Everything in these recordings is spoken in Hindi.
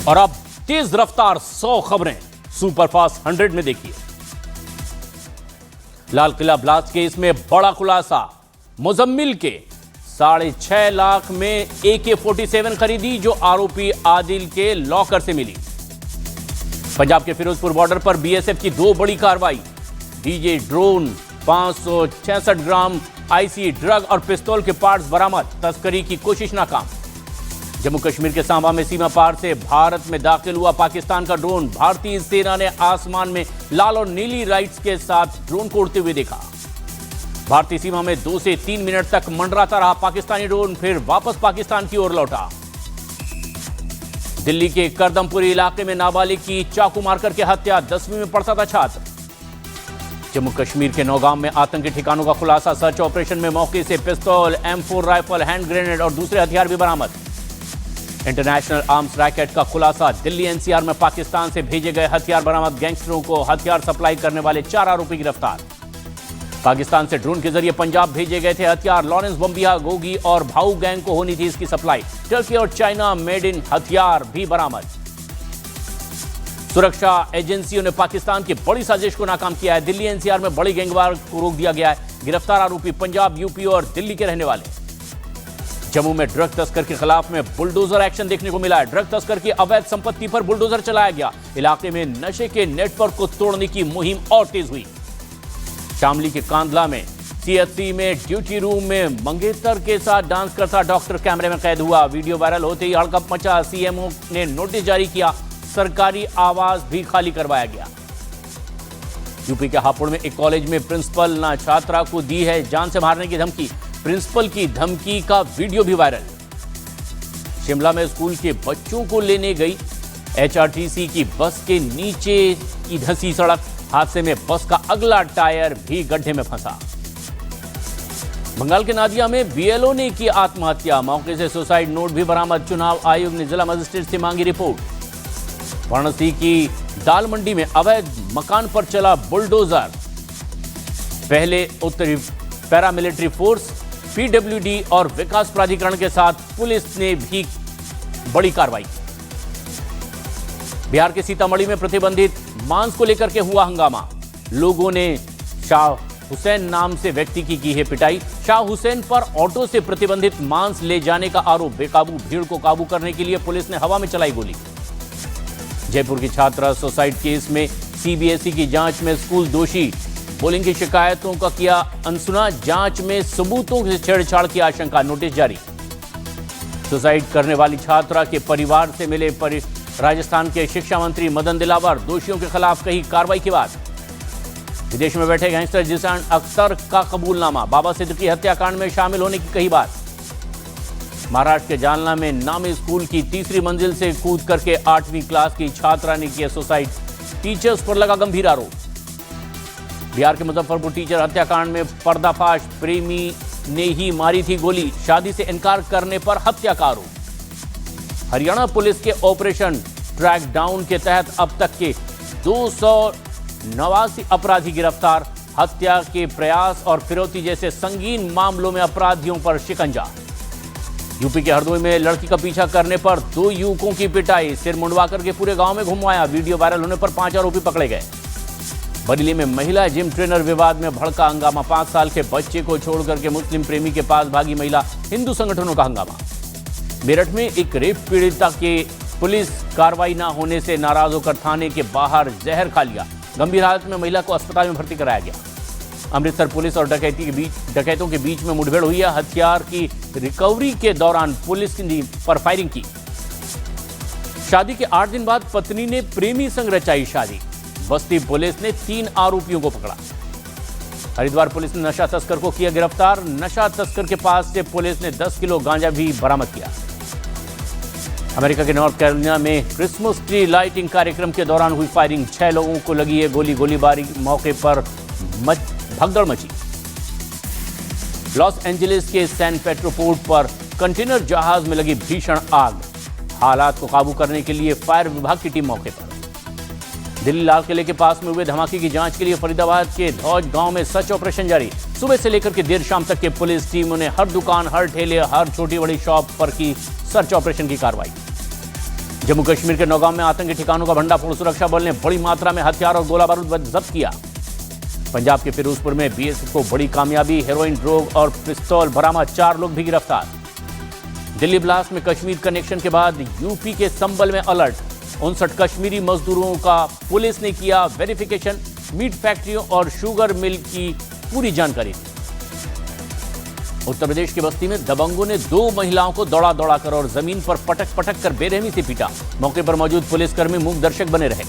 और अब तेज रफ्तार 100 खबरें सुपरफास्ट 100 में देखिए। लाल किला ब्लास्ट केस में बड़ा खुलासा, मुजम्मिल के 6.5 लाख में AK-47 खरीदी जो आरोपी आदिल के लॉकर से मिली। पंजाब के फिरोजपुर बॉर्डर पर BSF की 2 बड़ी कार्रवाई, डीजे ड्रोन, 566 ग्राम आईसी ड्रग और पिस्तौल के पार्ट्स बरामद, तस्करी की कोशिश नाकाम। जम्मू कश्मीर के सांबा में सीमा पार से भारत में दाखिल हुआ पाकिस्तान का ड्रोन, भारतीय सेना ने आसमान में लाल और नीली लाइट्स के साथ ड्रोन को उड़ते हुए देखा। भारतीय सीमा में 2 से 3 मिनट तक मंडराता रहा पाकिस्तानी ड्रोन, फिर वापस पाकिस्तान की ओर लौटा। दिल्ली के करदमपुरी इलाके में नाबालिग की चाकू मारकर के हत्या, 10वीं में पढ़ता था छात्र। जम्मू कश्मीर के नौगाम में आतंकी ठिकानों का खुलासा, सर्च ऑपरेशन में मौके से पिस्तौल, M4 राइफल, हैंड ग्रेनेड और दूसरे हथियार भी बरामद। इंटरनेशनल आर्म्स रैकेट का खुलासा, दिल्ली NCR में पाकिस्तान से भेजे गए हथियार बरामद, गैंगस्टरों को हथियार सप्लाई करने वाले 4 आरोपी गिरफ्तार। पाकिस्तान से ड्रोन के जरिए पंजाब भेजे गए थे हथियार, लॉरेंस बम्बिया, गोगी और भाऊ गैंग को होनी थी इसकी सप्लाई। टर्की और चाइना मेड इन हथियार भी बरामद। सुरक्षा एजेंसियों ने पाकिस्तान की बड़ी साजिश को नाकाम किया है। दिल्ली NCR में बड़ी गैंगवार को रोक दिया गया है। गिरफ्तार आरोपी पंजाब, यूपी और दिल्ली के रहने वाले। जम्मू में ड्रग तस्कर के खिलाफ में बुलडोजर एक्शन देखने को मिला है। ड्रग तस्कर की अवैध संपत्ति पर बुलडोजर चलाया गया। इलाके में नशे के नेटवर्क को तोड़ने की मुहिम और तेज हुई। शामली के कांदला में CHC में ड्यूटी रूम में मंगेतर के साथ डांस करता डॉक्टर कैमरे में कैद हुआ। वीडियो वायरल होते ही हड़कंप मचा। CMO ने नोटिस जारी किया, सरकारी आवास भी खाली करवाया गया। यूपी के हापुड़ में एक कॉलेज में प्रिंसिपल ने छात्रा को दी है जान से मारने की धमकी। प्रिंसिपल की धमकी का वीडियो भी वायरल। शिमला में स्कूल के बच्चों को लेने गई HRTC की बस के नीचे की धंसी सड़क, हादसे में बस का अगला टायर भी गड्ढे में फंसा। बंगाल के नादिया में BLO ने की आत्महत्या, मौके से सुसाइड नोट भी बरामद। चुनाव आयोग ने जिला मजिस्ट्रेट से मांगी रिपोर्ट। वाराणसी की दाल मंडी में अवैध मकान पर चला बुलडोजर, पहले उत्तरी पैरामिलिट्री फोर्स, PWD और विकास प्राधिकरण के साथ पुलिस ने भी बड़ी कार्रवाई की। बिहार के सीतामढ़ी में प्रतिबंधित मांस को लेकर के हुआ हंगामा। लोगों ने शाह हुसैन नाम से व्यक्ति की है पिटाई। शाह हुसैन पर ऑटो से प्रतिबंधित मांस ले जाने का आरोप। बेकाबू भीड़ को काबू करने के लिए पुलिस ने हवा में चलाई गोली। जयपुर की छात्रा सुसाइड केस में CBSE की जांच में स्कूल दोषी। बुलिंग की शिकायतों का किया अनसुना, जांच में सबूतों से छेड़छाड़ की आशंका, नोटिस जारी। सुसाइड करने वाली छात्रा के परिवार से मिले राजस्थान के शिक्षा मंत्री मदन दिलावर, दोषियों के खिलाफ कही कार्रवाई की बात। विदेश में बैठे गैंगस्टर जिसान अख्तर का कबूलनामा, बाबा सिद्दीकी हत्याकांड में शामिल होने की कही बात। महाराष्ट्र के जालना में नामी स्कूल की 3री मंजिल से कूद करके 8वीं क्लास की छात्रा ने किया सुसाइड, टीचर्स पर लगा गंभीर आरोप। बिहार के मुजफ्फरपुर टीचर हत्याकांड में पर्दाफाश, प्रेमी ने ही मारी थी गोली, शादी से इनकार करने पर हत्या का आरोप। हरियाणा पुलिस के ऑपरेशन ट्रैक डाउन के तहत अब तक के 289 अपराधी गिरफ्तार, हत्या के प्रयास और फिरौती जैसे संगीन मामलों में अपराधियों पर शिकंजा। यूपी के हरदोई में लड़की का पीछा करने पर 2 युवकों की पिटाई, सिर मुंडवा करके पूरे गांव में घुमाया। वीडियो वायरल होने पर 5 आरोपी पकड़े गए। बरेली में महिला जिम ट्रेनर विवाद में भड़का हंगामा, 5 साल के बच्चे को छोड़कर के मुस्लिम प्रेमी के पास भागी महिला, हिंदू संगठनों का हंगामा। मेरठ में एक रेप पीड़िता के पुलिस कार्रवाई न होने से नाराज होकर थाने के बाहर जहर खा लिया, गंभीर हालत में महिला को अस्पताल में भर्ती कराया गया। अमृतसर पुलिस और डकैतों के बीच में मुठभेड़ हुई है। हथियार की रिकवरी के दौरान पुलिस ने पर फायरिंग की। शादी के 8 दिन बाद पत्नी ने प्रेमी संग रचाई शादी, बस्ती पुलिस ने 3 आरोपियों को पकड़ा। हरिद्वार पुलिस ने नशा तस्कर को किया गिरफ्तार, नशा तस्कर के पास से पुलिस ने 10 किलो गांजा भी बरामद किया। अमेरिका के नॉर्थ कैरोलिना में क्रिसमस ट्री लाइटिंग कार्यक्रम के दौरान हुई फायरिंग, 6 लोगों को लगी है गोली, गोलीबारी मौके पर भगदड़ मची। लॉस एंजलिस के सैन पेड्रो पोर्ट पर कंटेनर जहाज में लगी भीषण आग, हालात को काबू करने के लिए फायर विभाग की टीम मौके पर। दिल्ली लाल किले के पास में हुए धमाके की जांच के लिए फरीदाबाद के धौज गांव में सर्च ऑपरेशन जारी। सुबह से लेकर के देर शाम तक के पुलिस टीमों ने हर दुकान, हर ठेले, हर छोटी बड़ी शॉप पर की सर्च ऑपरेशन की कार्रवाई। जम्मू कश्मीर के नौगांव में आतंकी ठिकानों का भंडाफोड़, सुरक्षा बल ने बड़ी मात्रा में हथियार और गोला बारूद जब्त किया। पंजाब के फिरोजपुर में बीएसएफ को बड़ी कामयाबी, हेरोइन, ड्रोग और पिस्तौल बरामद, 4 लोग भी गिरफ्तार। दिल्ली ब्लास्ट में कश्मीर कनेक्शन के बाद यूपी के संबल में अलर्ट, 59 कश्मीरी मजदूरों का पुलिस ने किया वेरिफिकेशन, मीट फैक्ट्रियों और शुगर मिल की पूरी जानकारी दी। उत्तर प्रदेश की बस्ती में दबंगों ने 2 महिलाओं को दौड़ा दौड़ाकर और जमीन पर पटक पटक कर बेरहमी से पीटा। मौके पर मौजूद पुलिसकर्मी मूक दर्शक बने रहे।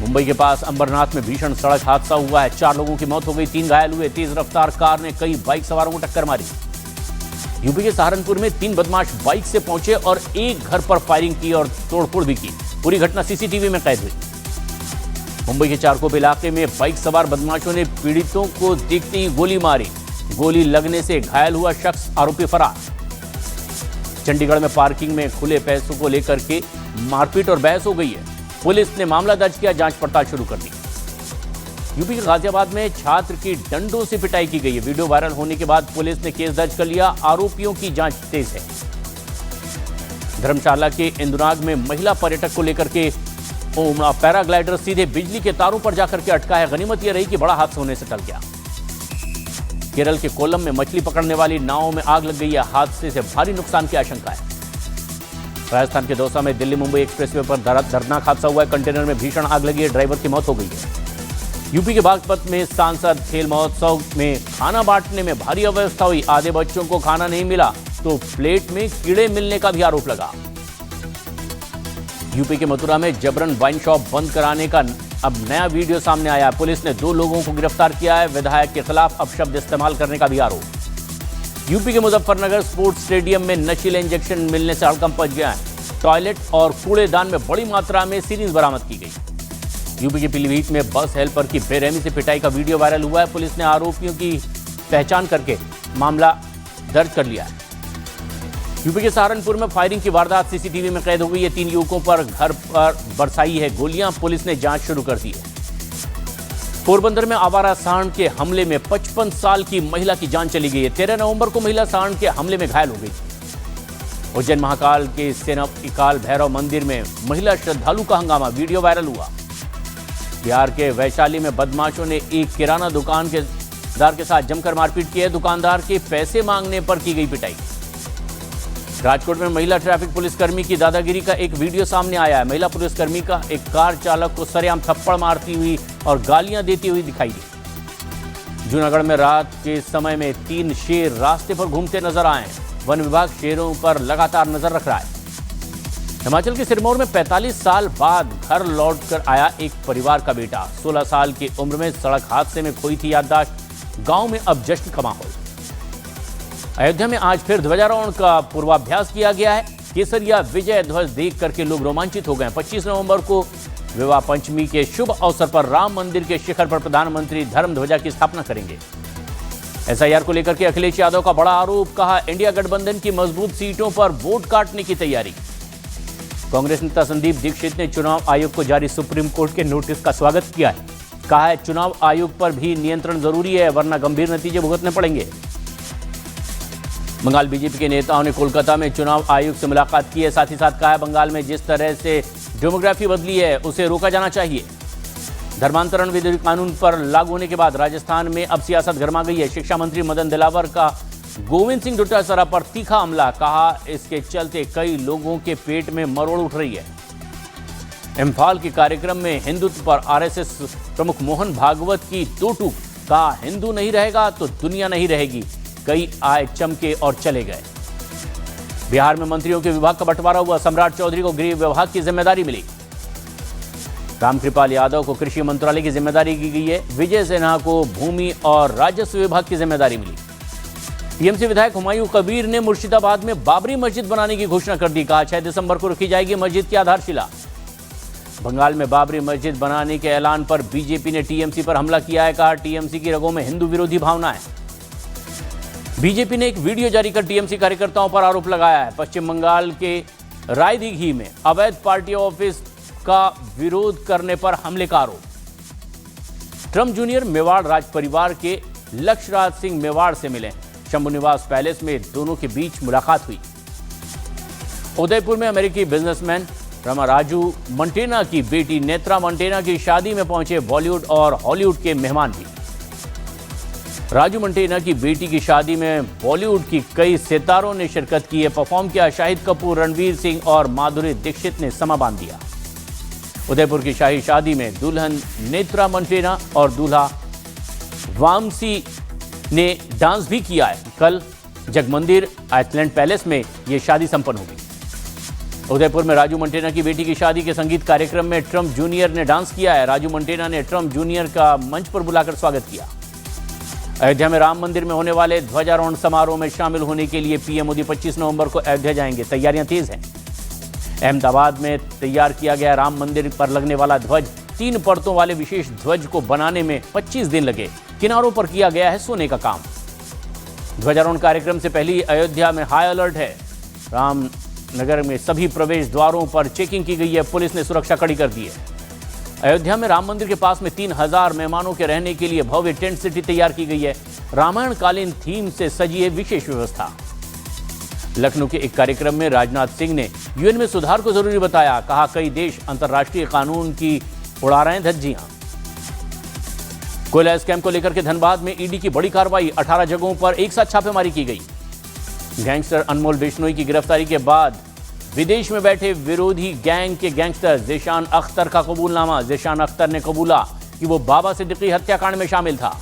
मुंबई के पास अंबरनाथ में भीषण सड़क हादसा हुआ है, 4 लोगों की मौत हो गई, 3 घायल हुए। तेज रफ्तार कार ने कई बाइक सवारों को टक्कर मारी। यूपी के सहारनपुर में 3 बदमाश बाइक से पहुंचे और एक घर पर फायरिंग की और तोड़फोड़ भी की। पूरी घटना सीसीटीवी में कैद हुई। मुंबई के चारकोप इलाके में बाइक सवार बदमाशों ने पीड़ितों को देखते ही गोली मारी। गोली लगने से घायल हुआ शख्स, आरोपी फरार। चंडीगढ़ में पार्किंग में खुले पैसों को लेकर के मारपीट और बहस हो गई है। पुलिस ने मामला दर्ज किया, जांच पड़ताल शुरू कर दी। यूपी के गाजियाबाद में छात्र की डंडों से पिटाई की गई है। वीडियो वायरल होने के बाद पुलिस ने केस दर्ज कर लिया। आरोपियों की जांच तेज है। धर्मशाला के इंदुराग में महिला पर्यटक को लेकर के पैराग्लाइडर सीधे बिजली के तारों पर जाकर के अटका है। गनीमत यह रही कि बड़ा हादसा होने से टल गया। केरल के कोल्लम में मछली पकड़ने वाली नावों में आग लग गई है। हादसे से भारी नुकसान की आशंका है। राजस्थान के दौसा में दिल्ली मुंबई एक्सप्रेसवे पर दर्दनाक हादसा हुआ है। कंटेनर में भीषण आग लगी है, ड्राइवर की मौत हो गई है। यूपी के बागपत में सांसद खेल महोत्सव में खाना बांटने में भारी अव्यवस्था हुई। आधे बच्चों को खाना नहीं मिला तो प्लेट में कीड़े मिलने का भी आरोप लगा। यूपी के मथुरा में जबरन वाइन शॉप बंद कराने का अब नया वीडियो सामने आया। पुलिस ने 2 लोगों को गिरफ्तार किया है। विधायक के खिलाफ अपशब्द इस्तेमाल करने का भी आरोप। यूपी के मुजफ्फरनगर स्पोर्ट्स स्टेडियम में नशीले इंजेक्शन मिलने से हड़कंप मच गया है। टॉयलेट और कूड़ेदान में बड़ी मात्रा में सीरीज बरामद की गई। यूपी के पीलीभीत में बस हेल्पर की बेरहमी से पिटाई का वीडियो वायरल हुआ है। पुलिस ने आरोपियों की पहचान करके मामला दर्ज कर लिया है। यूपी के सहारनपुर में फायरिंग की वारदात सीसीटीवी में कैद हो गई है। 3 युवकों पर घर पर बरसाई है गोलियां। पुलिस ने जांच शुरू कर दी है। पोरबंदर में आवारा सांड के हमले में 55 साल की महिला की जान चली गई है। 13 नवंबर को महिला सांड के हमले में घायल हो गई। उज्जैन महाकाल के सेनाकाल भैरव मंदिर में महिला श्रद्धालु का हंगामा, वीडियो वायरल हुआ। बिहार के वैशाली में बदमाशों ने एक किराना दुकानदार के साथ जमकर मारपीट की है। दुकानदार के पैसे मांगने पर की गई पिटाई। राजकोट में महिला ट्रैफिक पुलिसकर्मी की दादागिरी का एक वीडियो सामने आया है। महिला पुलिसकर्मी का एक कार चालक को सरेआम थप्पड़ मारती हुई और गालियां देती हुई दिखाई दी। जूनागढ़ में रात के समय में 3 शेर रास्ते पर घूमते नजर आए हैं। वन विभाग शेरों पर लगातार नजर रख रहा है। हिमाचल के सिरमौर में 45 साल बाद घर लौटकर आया एक परिवार का बेटा। 16 साल की उम्र में सड़क हादसे में खोई थी याददाश्त। गांव में अब जश्न का माहौल। अयोध्या में आज फिर ध्वजारोहण का पूर्वाभ्यास किया गया है। केसरिया विजय ध्वज देख करके लोग रोमांचित हो गए। 25 नवंबर को विवाह पंचमी के शुभ अवसर पर राम मंदिर के शिखर पर प्रधानमंत्री धर्म ध्वजा की स्थापना करेंगे। एसआईआर को लेकर के अखिलेश यादव का बड़ा आरोप, कहा इंडिया गठबंधन की मजबूत सीटों पर वोट काटने की तैयारी। कांग्रेस नेता संदीप दीक्षित ने चुनाव आयोग को जारी सुप्रीम कोर्ट के नोटिस का स्वागत किया है। कहा है चुनाव आयोग पर भी नियंत्रण जरूरी है, वरना गंभीर नतीजे भुगतने पड़ेंगे। बंगाल बीजेपी के नेताओं ने कोलकाता में चुनाव आयोग से मुलाकात की है। साथ ही साथ कहा है बंगाल में जिस तरह से डेमोग्राफी बदली है उसे रोका जाना चाहिए। धर्मांतरण विधि कानून पर लागू होने के बाद राजस्थान में अब सियासत गरमा गई है। शिक्षा मंत्री मदन दिलावर का गोविंद सिंह डोटासरा पर तीखा हमला, कहा इसके चलते कई लोगों के पेट में मरोड़ उठ रही है। इम्फाल के कार्यक्रम में हिंदुत्व पर आरएसएस प्रमुख मोहन भागवत की 2 टूक, कहा हिंदू नहीं रहेगा तो दुनिया नहीं रहेगी। कई आए चमके और चले गए। बिहार में मंत्रियों के विभाग का बंटवारा हुआ। सम्राट चौधरी को गृह विभाग की जिम्मेदारी मिली। रामकृपाल यादव को कृषि मंत्रालय की जिम्मेदारी की गई है। विजय सिन्हा को भूमि और राजस्व विभाग की जिम्मेदारी मिली। टीएमसी विधायक हुमायूं कबीर ने मुर्शिदाबाद में बाबरी मस्जिद बनाने की घोषणा कर दी। कहा 6 दिसंबर को रखी जाएगी मस्जिद की आधारशिला। बंगाल में बाबरी मस्जिद बनाने के ऐलान पर बीजेपी ने टीएमसी पर हमला किया है। कहा टीएमसी की रगों में हिंदू विरोधी भावना है। बीजेपी ने एक वीडियो जारी कर टीएमसी कार्यकर्ताओं पर आरोप लगाया है। पश्चिम बंगाल के रायदिघी में अवैध पार्टी ऑफिस का विरोध करने पर हमले का आरोप। ट्रम्प जूनियर मेवाड़ राज परिवार के लक्ष्यराज सिंह मेवाड़ से मिले। शंभू निवास पैलेस में दोनों के बीच मुलाकात हुई। उदयपुर में अमेरिकी बिजनेसमैन राजू मंटेना की बेटी नेत्रा मंटेना की शादी में पहुंचे बॉलीवुड और हॉलीवुड के मेहमान भी। राजू मंटेना की बेटी की शादी में बॉलीवुड की कई सितारों ने शिरकत की है। परफॉर्म किया शाहिद कपूर, रणवीर सिंह और माधुरी दीक्षित ने समा बांध दिया। उदयपुर की शाही शादी में दुल्हन नेत्रा मंटेना और दूल्हा वामसी ने डांस भी किया है। कल जगमंदिर आइसलैंड पैलेस में यह शादी संपन्न होगी। उदयपुर में राजू मंटेना की बेटी की शादी के संगीत कार्यक्रम में ट्रंप जूनियर ने डांस किया है। राजू मंटेना ने ट्रंप जूनियर का मंच पर बुलाकर स्वागत किया। अयोध्या में राम मंदिर में होने वाले ध्वजारोहण समारोह में शामिल होने के लिए पीएम मोदी 25 नवंबर को अयोध्या जाएंगे। तैयारियां तेज हैं। अहमदाबाद में तैयार किया गया राम मंदिर पर लगने वाला ध्वज 3 परतों वाले विशेष ध्वज को बनाने में 25 दिन लगे। किनारों पर किया गया है सोने का काम। ध्वजारोहण कार्यक्रम से पहले अयोध्या में हाई अलर्ट है। रामनगर में सभी प्रवेश द्वारों पर चेकिंग की गई है। पुलिस ने सुरक्षा कड़ी कर दी है। अयोध्या में राम मंदिर के पास में 3000 मेहमानों के रहने के लिए भव्य टेंट सिटी तैयार की गई है। रामायण कालीन थीम से सजी है विशेष व्यवस्था। लखनऊ के एक कार्यक्रम में राजनाथ सिंह ने यूएन में सुधार को जरूरी बताया। कहा कई देश अंतर्राष्ट्रीय कानून की उड़ा रहे हैं धज्जियां। कोयला स्कैम को लेकर के धनबाद में ईडी की बड़ी कार्रवाई। 18 जगहों पर एक साथ छापेमारी की गई। गैंगस्टर अनमोल बिश्नोई की गिरफ्तारी के बाद विदेश में बैठे विरोधी गैंग के गैंगस्टर ज़ेशान अख्तर का कबूलनामा। ज़ेशान अख्तर ने कबूला कि वो बाबा सिद्दीकी हत्याकांड में शामिल था।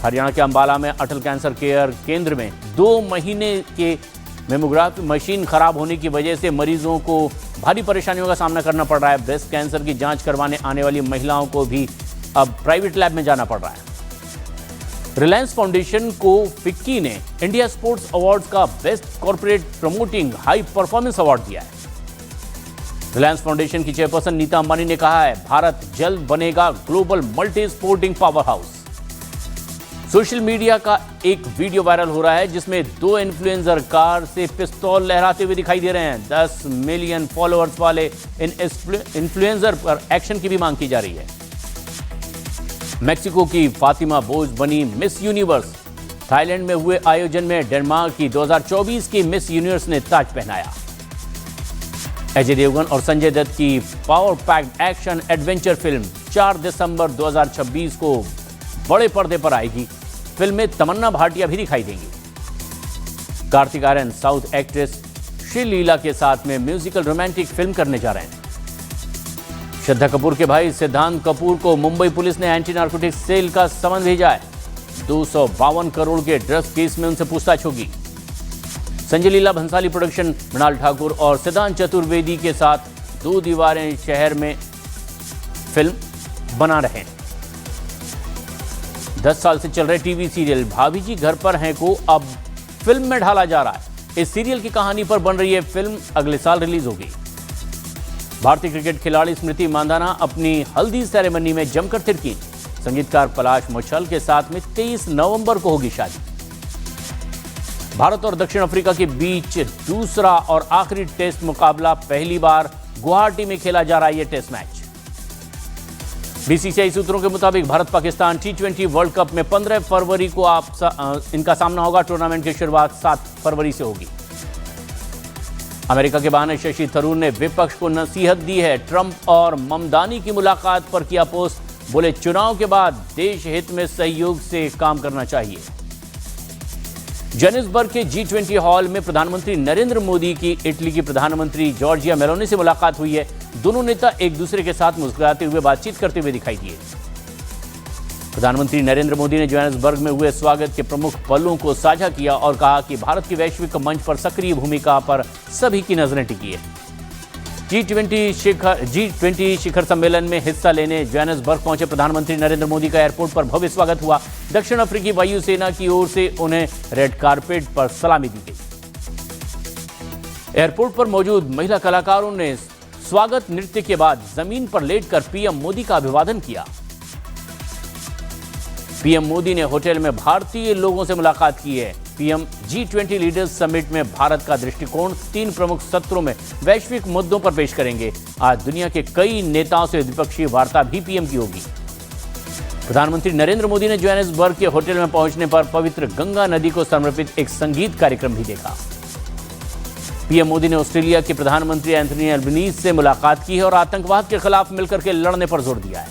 हरियाणा के अंबाला में अटल कैंसर केयर केंद्र में 2 महीने के मेमोग्राफी मशीन खराब होने की वजह से मरीजों को भारी परेशानियों का सामना करना पड़ रहा है। ब्रेस्ट कैंसर की जांच करवाने आने वाली महिलाओं को भी अब प्राइवेट लैब में जाना पड़ रहा है। रिलायंस फाउंडेशन को फिक्की ने इंडिया स्पोर्ट्स अवार्ड्स का best corporate promoting high performance award दिया है। रिलायंस फाउंडेशन की चेयरपर्सन नीता अंबानी ने कहा है भारत जल्द बनेगा global multi sporting power house. Social media का एक वीडियो वायरल हो रहा है जिसमें 2 इन्फ्लुएंसर कार से पिस्तौल लहराते हुए दिखाई दे रहे हैं। 10 मिलियन फॉलोअर्स वाले इन इन्फ्लुएंसर पर एक्शन की भी मांग की जा रही है। मेक्सिको की फातिमा बोज बनी मिस यूनिवर्स। थाईलैंड में हुए आयोजन में डेनमार्क की 2024 की मिस यूनिवर्स ने ताज पहनाया। अजय देवगन और संजय दत्त की power packed action adventure film 4 दिसंबर 2026 को बड़े पर्दे पर आएगी। फिल्म में तमन्ना भाटिया भी दिखाई देंगी। कार्तिक आर्यन साउथ एक्ट्रेस श्रीलीला के साथ में म्यूजिकल रोमांटिक फिल्म करने जा रहे हैं। श्रद्धा कपूर के भाई सिद्धांत कपूर को मुंबई पुलिस ने एंटी नार्कोटिक्स सेल का समन भेजा है। 252 करोड़ के ड्रग्स केस में उनसे पूछताछ होगी। संजय लीला भंसाली प्रोडक्शन मृणाल ठाकुर और सिद्धांत चतुर्वेदी के साथ 2 दीवारें शहर में फिल्म बना रहे हैं। 10 साल से चल रहे टीवी सीरियल भाभी जी घर पर हैं को अब फिल्म में ढाला जा रहा है। इस सीरियल की कहानी पर बन रही है फिल्म अगले साल रिलीज होगी। भारतीय क्रिकेट खिलाड़ी स्मृति मांधाना अपनी हल्दी सेरेमनी में जमकर थिरकी। संगीतकार पलाश मुच्छल के साथ में 23 नवंबर को होगी शादी। भारत और दक्षिण अफ्रीका के बीच दूसरा और आखिरी टेस्ट मुकाबला पहली बार गुवाहाटी में खेला जा रहा है। यह टेस्ट मैच बीसीसीआई सूत्रों के मुताबिक Bharat Pakistan T20 world cup में 15 फरवरी को इनका सामना होगा। टूर्नामेंट की शुरुआत 7 फरवरी से होगी। अमेरिका के बहाने शशि थरूर ने विपक्ष को नसीहत दी है। ट्रंप और ममदानी की मुलाकात पर किया पोस्ट। बोले चुनाव के बाद देश हित में सहयोग से काम करना चाहिए। जोहानिसबर्ग के G20 हॉल में प्रधानमंत्री नरेंद्र मोदी की इटली की प्रधानमंत्री जॉर्जिया मेलोनी से मुलाकात हुई है। दोनों नेता एक दूसरे के साथ मुस्कुराते हुए बातचीत करते हुए दिखाई दिए। प्रधानमंत्री नरेंद्र मोदी ने जोहानिसबर्ग में हुए स्वागत के प्रमुख पलों को साझा किया और कहा कि भारत की वैश्विक मंच पर सक्रिय भूमिका पर सभी की नजरें टिकी है। G20 शिखर सम्मेलन में हिस्सा लेने जोहानिसबर्ग पहुंचे प्रधानमंत्री नरेंद्र मोदी का एयरपोर्ट पर भव्य स्वागत हुआ। दक्षिण अफ्रीकी वायुसेना की ओर से उन्हें रेड कारपेट पर सलामी दी गई। एयरपोर्ट पर मौजूद महिला कलाकारों ने स्वागत नृत्य के बाद जमीन पर लेटकर पीएम मोदी का अभिवादन किया। पीएम मोदी ने होटल में भारतीय लोगों से मुलाकात की है। पीएम G20 लीडर्स समिट में भारत का दृष्टिकोण 3 प्रमुख सत्रों में वैश्विक मुद्दों पर पेश करेंगे। आज दुनिया के कई नेताओं से द्विपक्षीय वार्ता भी पीएम की होगी। प्रधानमंत्री नरेंद्र मोदी ने जोहानिसबर्ग के होटल में पहुंचने पर पवित्र गंगा नदी को समर्पित एक संगीत कार्यक्रम भी देखा। पीएम मोदी ने ऑस्ट्रेलिया के प्रधानमंत्री एंथनी अल्बनीज से मुलाकात की है और आतंकवाद के खिलाफ मिलकर के लड़ने पर जोर दिया है।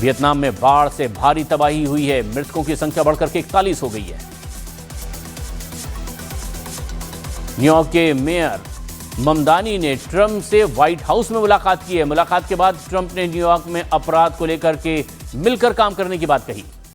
वियतनाम में बाढ़ से भारी तबाही हुई है, मृतकों की संख्या बढ़कर के 41 हो गई है। न्यूयॉर्क के मेयर ममदानी ने ट्रंप से व्हाइट हाउस में मुलाकात की है। मुलाकात के बाद ट्रंप ने न्यूयॉर्क में अपराध को लेकर के मिलकर काम करने की बात कही।